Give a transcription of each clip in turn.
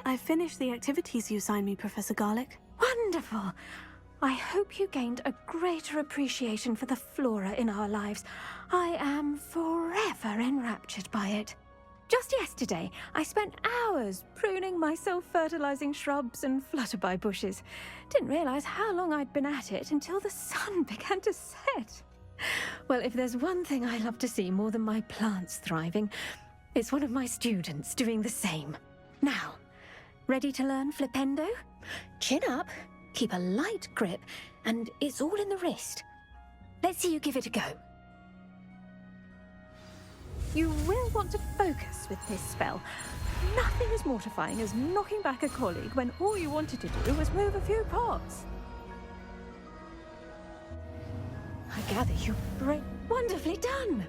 I finished the activities you assigned me, Professor Garlick. Wonderful! I hope you gained a greater appreciation for the flora in our lives. I am forever enraptured by it. Just yesterday, I spent hours pruning my self-fertilizing shrubs and flutterby bushes. Didn't realize how long I'd been at it until the sun began to set. Well, if there's one thing I love to see more than my plants thriving, it's one of my students doing the same. Now, ready to learn Flipendo? Chin up, keep a light grip, and it's all in the wrist. Let's see you give it a go. You will want to focus with this spell. Nothing as mortifying as knocking back a colleague when all you wanted to do was move a few pots. I gather you break. Wonderfully done!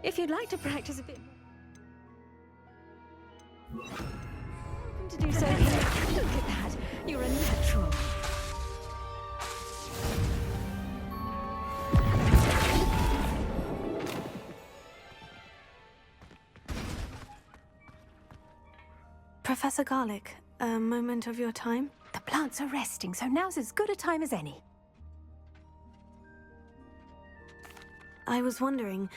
If you'd like to practice a bit more, to do so here. Look at that. You're a natural. Professor Garlick, a moment of your time? The plants are resting, so now's as good a time as any. I was wondering,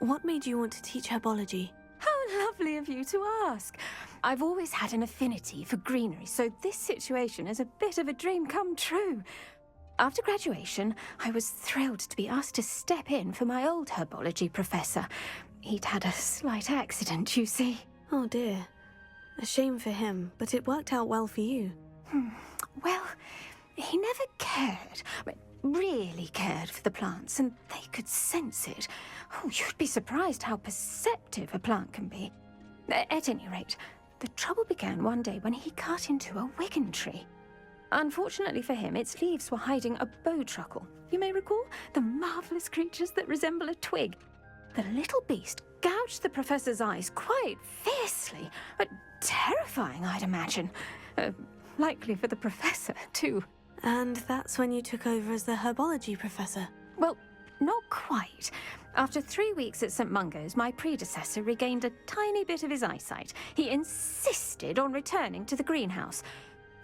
what made you want to teach herbology? How lovely of you to ask. I've always had an affinity for greenery, so this situation is a bit of a dream come true. After graduation, I was thrilled to be asked to step in for my old herbology professor. He'd had a slight accident, you see. Oh dear. A shame for him, but it worked out well for you. Well, he never cared, really cared for the plants, and they could sense it. Oh, you'd be surprised how perceptive a plant can be. At any rate, the trouble began one day when he cut into a wigan tree. Unfortunately for him, its leaves were hiding a bowtruckle. You may recall the marvellous creatures that resemble a twig. The little beast gouged the professor's eyes quite fiercely, but terrifying, I'd imagine. Likely for the professor, too. And that's when you took over as the herbology professor? Well, not quite. After 3 weeks at St. Mungo's, my predecessor regained a tiny bit of his eyesight. He insisted on returning to the greenhouse.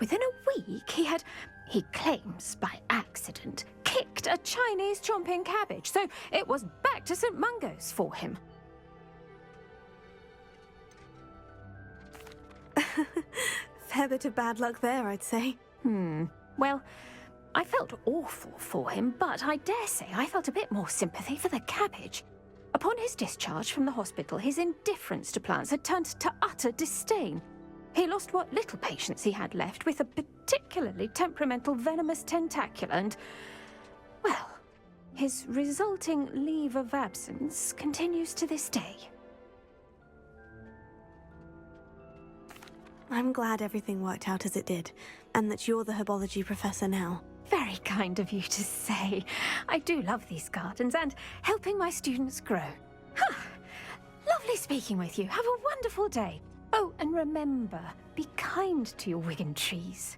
Within a week, he claims by accident, kicked a Chinese chomping cabbage, so it was back to St. Mungo's for him. Fair bit of bad luck there, I'd say. Well, I felt awful for him, but I dare say I felt a bit more sympathy for the cabbage. Upon his discharge from the hospital, his indifference to plants had turned to utter disdain. He lost what little patience he had left with a particularly temperamental venomous tentacula and, well, his resulting leave of absence continues to this day. I'm glad everything worked out as it did, and that you're the herbology professor now. Very kind of you to say. I do love these gardens and helping my students grow. Lovely speaking with you. Have a wonderful day. Oh, and remember, be kind to your wigan trees.